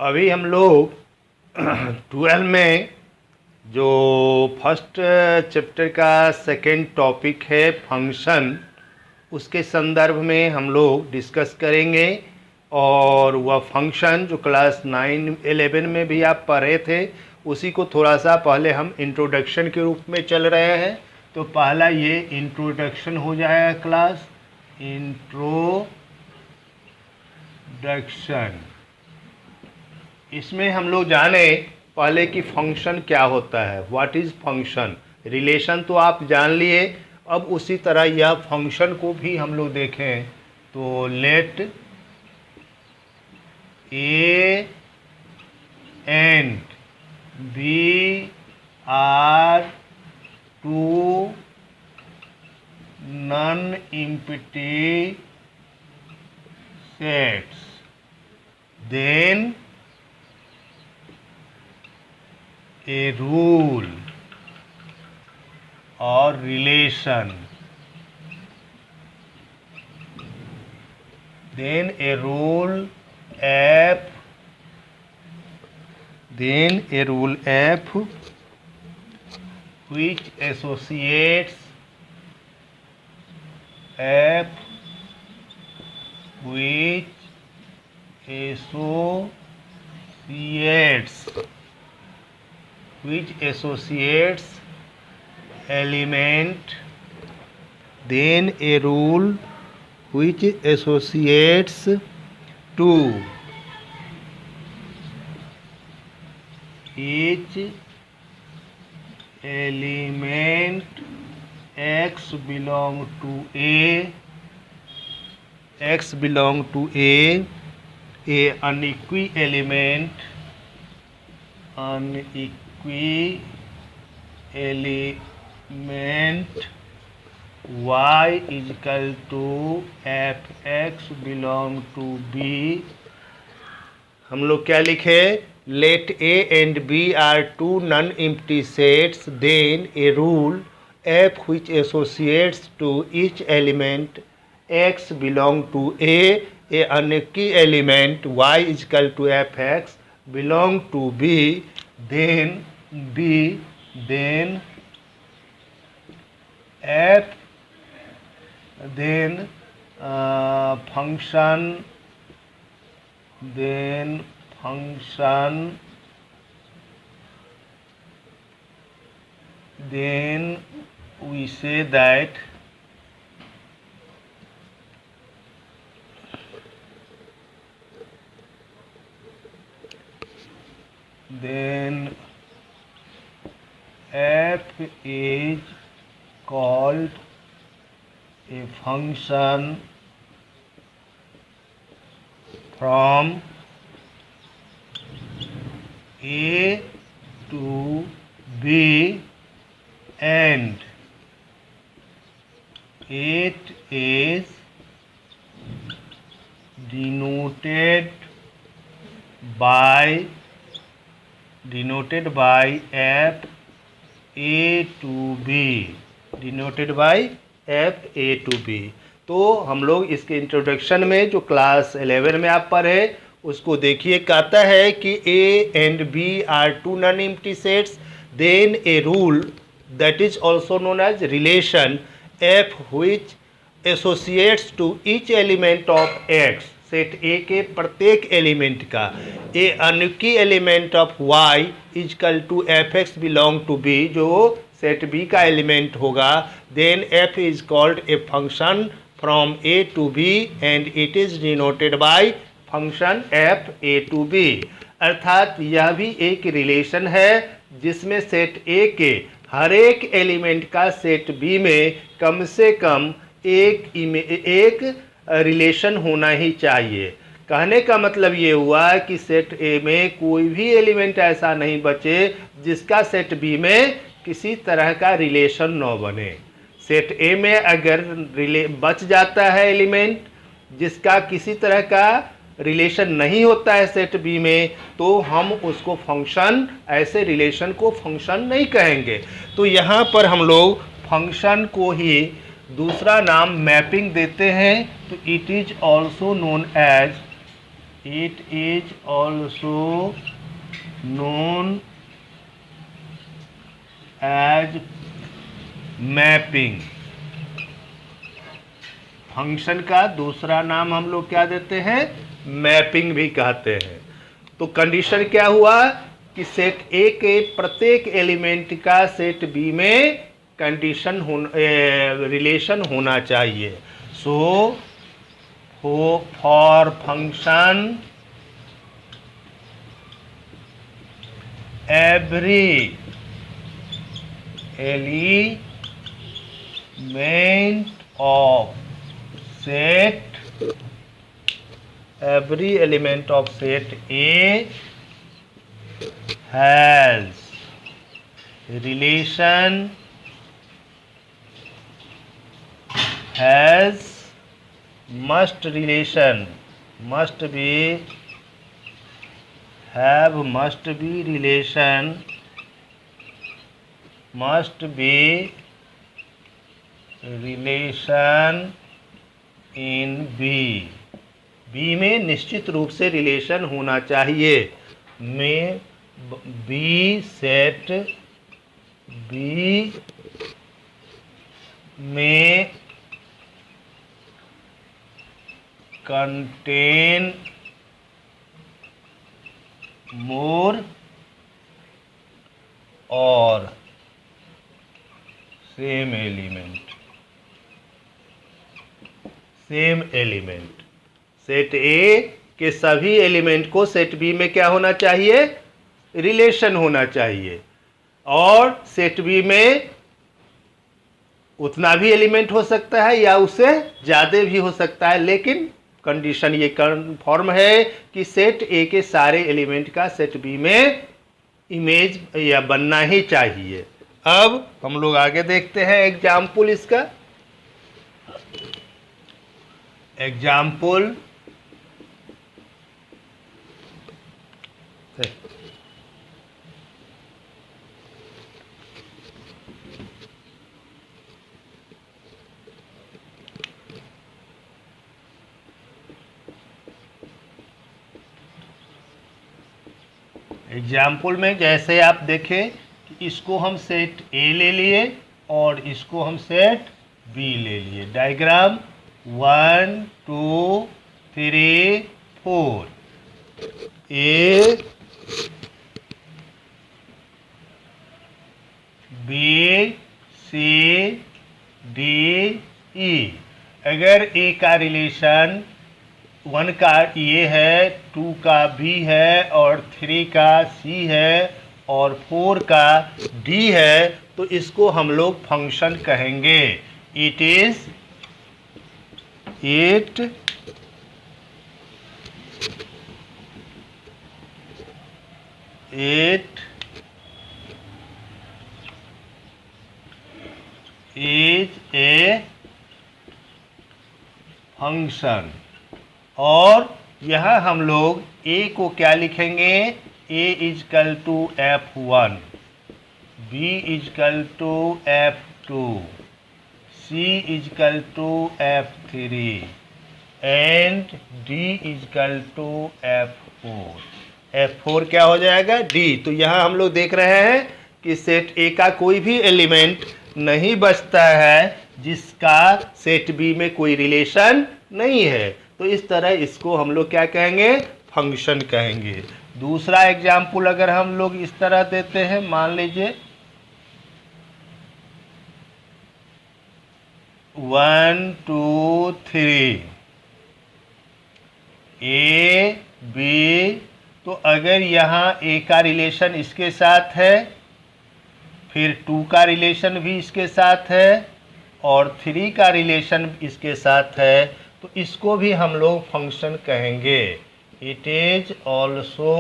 अभी हम लोग 12 में जो फर्स्ट चैप्टर का सेकंड टॉपिक है फंक्शन, उसके संदर्भ में हम लोग डिस्कस करेंगे। और वह फंक्शन जो क्लास 9-11 में भी आप पढ़े थे, उसी को थोड़ा सा पहले हम इंट्रोडक्शन के रूप में चल रहे हैं। तो पहला ये इंट्रोडक्शन हो जाएगा क्लास, इंट्रोडक्शन। इसमें हम लोग जाने पहले कि फंक्शन क्या होता है, व्हाट इज़ फंक्शन। रिलेशन तो आप जान लिए, अब उसी तरह यह फंक्शन को भी हम लोग देखें। तो let A and B are two non empty sets, then a rule or relation, then a rule f, which associates element, then a rule which associates to each element x belong to a unequi element y is equal to fx belong to b। हम लोग क्या लिखे? Let a and b are two non-empty sets, then a rule f which associates to each element x belong to a unequi element y is equal to fx belong to b, then f, then function, then we say that then f is called a function from a to b, and it is denoted by f a to b, तो हम लोग इसके introduction में जो class 11 में आप पढ़े उसको देखिए। कहता है कि a and b are two non-empty sets, then a rule that is also known as relation f which associates to each element of x, set A के प्रत्येक एलिमेंट का a unique element of y is equal to F x belong to B, जो set B का element होगा। Then f is called a function from a to b and it is denoted by function f a to b। अर्थात यह भी एक relation है जिसमें set a के हर एक एलिमेंट का सेट b में कम से कम एक रिलेशन होना ही चाहिए। कहने का मतलब ये हुआ कि सेट ए में कोई भी एलिमेंट ऐसा नहीं बचे जिसका सेट बी में किसी तरह का रिलेशन न बने। सेट ए में अगर बच जाता है एलिमेंट जिसका किसी तरह का रिलेशन नहीं होता है सेट बी में, तो हम उसको फंक्शन, ऐसे रिलेशन को फंक्शन नहीं कहेंगे। तो यहाँ पर हम लोग फंक्शन को ही दूसरा नाम मैपिंग देते हैं, तो it is also known as It is also known as mapping. Function का दूसरा नाम हम लोग क्या देते हैं? मैपिंग भी कहते हैं। तो कंडीशन क्या हुआ कि सेट ए के प्रत्येक एलिमेंट का सेट बी में कंडीशन रिलेशन होना चाहिए। So for function every element of set every element of set A has relation must be relation in B में निश्चित रूप से रिलेशन होना चाहिए। में बी सेट बी में कंटेन मोर और सेम एलिमेंट। सेट ए के सभी एलिमेंट को सेट बी में क्या होना चाहिए? रिलेशन होना चाहिए। और सेट बी में उतना भी एलिमेंट हो सकता है या उससे ज़्यादा भी हो सकता है, लेकिन कंडीशन ये कन्फर्म है कि सेट ए के सारे एलिमेंट का सेट बी में इमेज या बनना ही चाहिए। अब हम लोग आगे देखते हैं एग्जाम्पल इसका। एग्जाम्पल एग्जाम्पल में जैसे आप देखें कि इसको हम सेट ए ले लिए और इसको हम सेट बी ले लिए। Diagram 1 2 3 4 A B C D E. अगर ए का रिलेशन 1 का ये है, 2 का बी है और 3 का सी है और 4 का डी है, तो इसको हम लोग फंक्शन कहेंगे। It is is a function. और यहाँ हम लोग ए को क्या लिखेंगे? A equal to F1, B equal to F2, C equal to F3 and D equal to F4। F4 क्या हो जाएगा? डी। तो यहाँ हम लोग देख रहे हैं कि सेट ए का कोई भी एलिमेंट नहीं बचता है जिसका सेट बी में कोई रिलेशन नहीं है। तो इस तरह इसको हम लोग क्या कहेंगे? फंक्शन कहेंगे। दूसरा एग्जाम्पल अगर हम लोग इस तरह देते हैं, मान लीजिए 1 2 3 ए बी। तो अगर यहाँ ए का रिलेशन इसके साथ है, फिर 2 का रिलेशन भी इसके साथ है और 3 का रिलेशन इसके साथ है, तो इसको भी हम लोग फंक्शन कहेंगे। It is also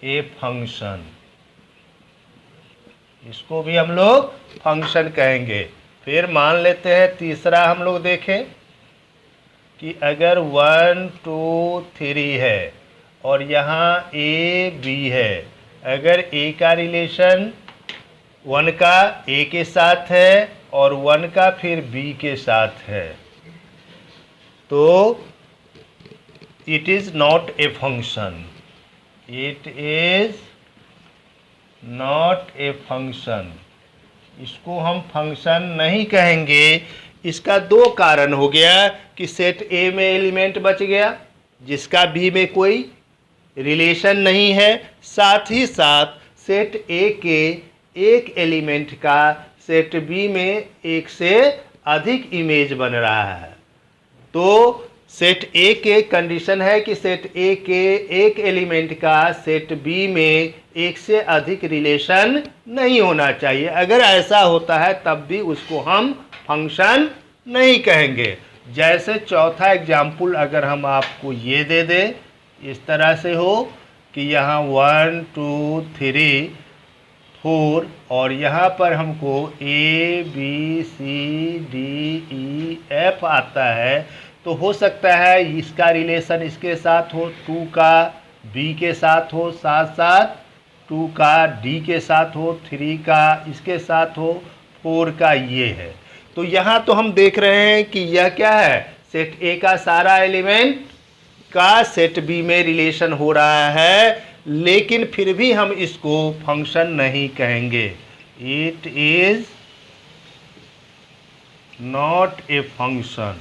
a function. इसको भी हम लोग फंक्शन कहेंगे। फिर मान लेते हैं तीसरा हम लोग देखें कि अगर 1 2 3 है और यहाँ ए बी है। अगर ए का रिलेशन 1 का ए के साथ है और 1 का फिर बी के साथ है, तो it is not a function, it is not a function, इसको हम फंक्शन नहीं कहेंगे। इसका दो कारण हो गया कि सेट ए में एलिमेंट बच गया जिसका बी में कोई रिलेशन नहीं है, साथ ही साथ सेट ए के एक एलिमेंट का सेट बी में एक से अधिक इमेज बन रहा है। तो सेट ए के कंडीशन है कि सेट ए के एक एलिमेंट का सेट बी में एक से अधिक रिलेशन नहीं होना चाहिए। अगर ऐसा होता है तब भी उसको हम फंक्शन नहीं कहेंगे। जैसे चौथा एग्जाम्पल अगर हम आपको ये दे दें, इस तरह से हो कि यहाँ 1 2 3 4 और यहाँ पर हमको A B C D E F आता है, तो हो सकता है इसका रिलेशन इसके साथ हो, 2 का B के साथ हो, साथ साथ 2 का D के साथ हो, 3 का इसके साथ हो, 4 का ये है। तो यहाँ तो हम देख रहे हैं कि यह क्या है, सेट A का सारा एलिमेंट का सेट बी में रिलेशन हो रहा है, लेकिन फिर भी हम इसको फंक्शन नहीं कहेंगे। It is not a function.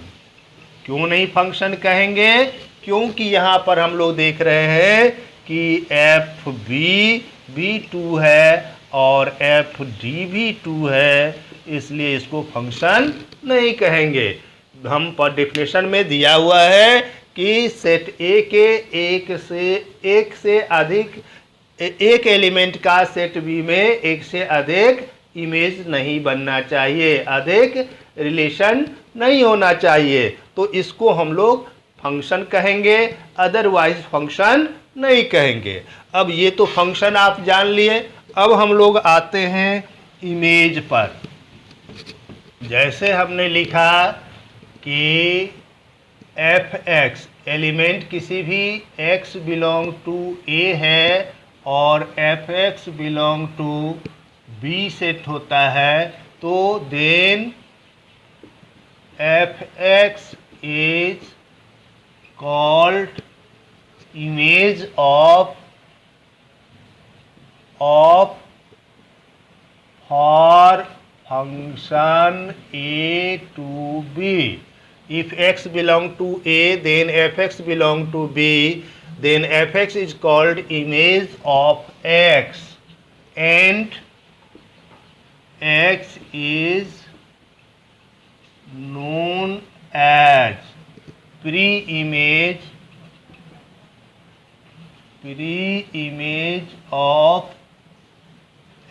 क्यों नहीं फंक्शन कहेंगे? क्योंकि यहाँ पर हम लोग देख रहे हैं कि एफ बी भी 2 है और एफ डी भी 2 है, इसलिए इसको फंक्शन नहीं कहेंगे। हम पर डेफिनेशन में दिया हुआ है कि सेट ए के एक से अधिक एक एलिमेंट का सेट बी में एक से अधिक इमेज नहीं बनना चाहिए, अधिक रिलेशन नहीं होना चाहिए, तो इसको हम लोग फंक्शन कहेंगे, अदरवाइज फंक्शन नहीं कहेंगे। अब ये तो फंक्शन आप जान लिए। अब हम लोग आते हैं इमेज पर। जैसे हमने लिखा कि एफ एक्स एलिमेंट किसी भी x बिलोंग टू ए है और f x belong to B set होता है, तो then f x is called image of for function a to b. If x belong to a, then fx belong to b, then fx is called image of x, and x is known as pre-image of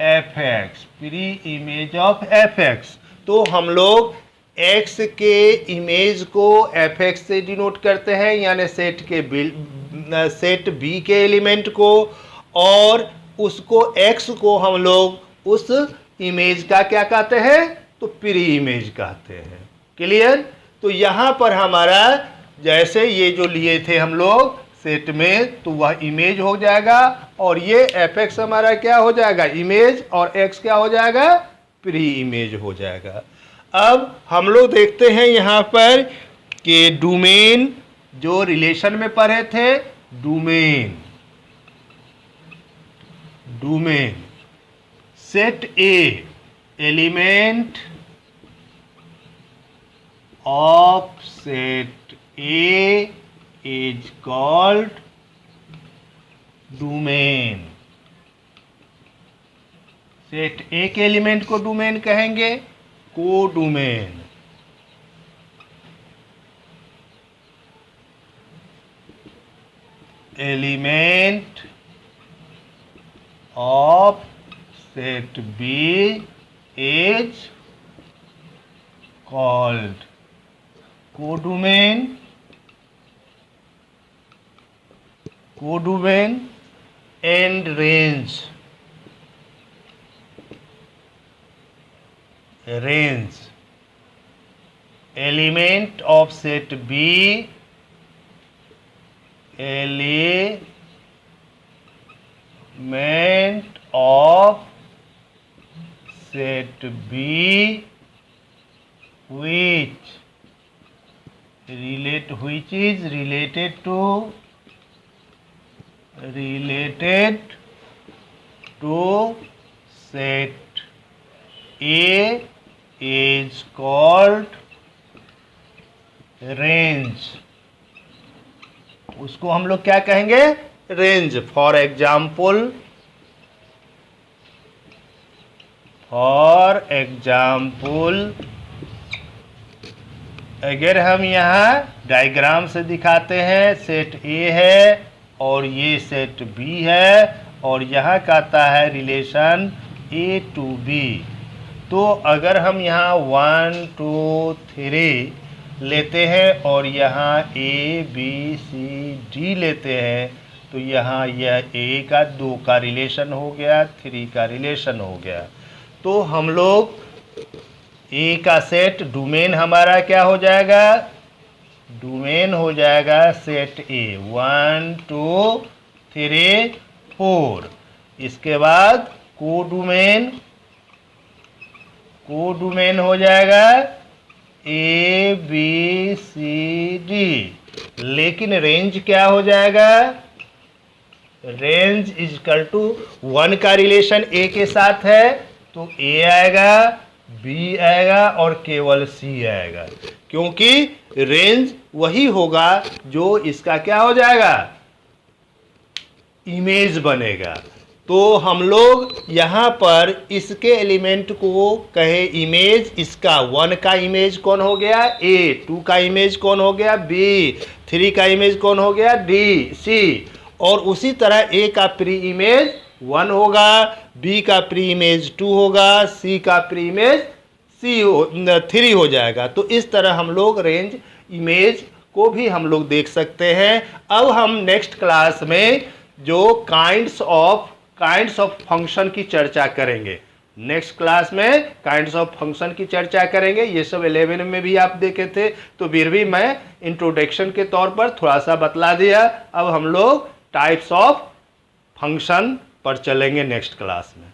fx, pre-image of fx। तो हम लोग x के image को fx से denote करते हैं, यानी set b के एलिमेंट को, और उसको x को हम लोग उस इमेज का क्या कहते हैं, तो प्री इमेज कहते हैं। क्लियर? तो यहाँ पर हमारा जैसे ये जो लिए थे हम लोग सेट में, तो वह इमेज हो जाएगा, और ये fx हमारा क्या हो जाएगा, इमेज, और x क्या हो जाएगा, प्री इमेज हो जाएगा। अब हम लोग देखते हैं यहाँ पर कि डोमेन जो रिलेशन में पढ़े थे, domain set A element of set A is called domain. Set A के एलिमेंट को डोमेन कहेंगे, codomain. Element of set B is called codomain. Codomain and range element of set B, element of set B which which is related to set A is called range. उसको हम लोग क्या कहेंगे? Range. For example अगर हम यहाँ diagram से दिखाते हैं, सेट ए है और ये सेट बी है और यहाँ कहता है रिलेशन ए टू बी. तो अगर हम यहाँ 1 2 3 लेते हैं और यहाँ ए बी सी डी लेते हैं तो यहाँ यह ए का 2 का रिलेशन हो गया, 3 का रिलेशन हो गया. तो हम लोग ए का सेट डोमेन हमारा क्या हो जाएगा? डोमेन हो जाएगा सेट ए 1 2 3 4. इसके बाद कोडोमेन हो जाएगा ए बी सी डी. लेकिन रेंज क्या हो जाएगा? रेंज इज इक्वल टू 1 का रिलेशन ए के साथ है तो ए आएगा, बी आएगा और केवल सी आएगा, क्योंकि रेंज वही होगा जो इसका क्या हो जाएगा? इमेज बनेगा. तो हम लोग यहाँ पर इसके एलिमेंट को कहे इमेज. इसका 1 का इमेज कौन हो गया? ए. 2 का इमेज कौन हो गया? बी. 3 का इमेज कौन हो गया? D C. और उसी तरह ए का प्री इमेज 1 होगा, बी का प्री इमेज 2 होगा, सी का प्री इमेज 3 हो जाएगा. तो इस तरह हम लोग रेंज इमेज को भी हम लोग देख सकते हैं. अब हम नेक्स्ट क्लास में जो काइंड्स ऑफ फंक्शन की चर्चा करेंगे. नेक्स्ट क्लास में काइंड्स ऑफ फंक्शन की चर्चा करेंगे. ये सब 11 में भी आप देखे थे, तो फिर भी मैं इंट्रोडक्शन के तौर पर थोड़ा सा बतला दिया. अब हम लोग टाइप्स ऑफ फंक्शन पर चलेंगे नेक्स्ट क्लास में.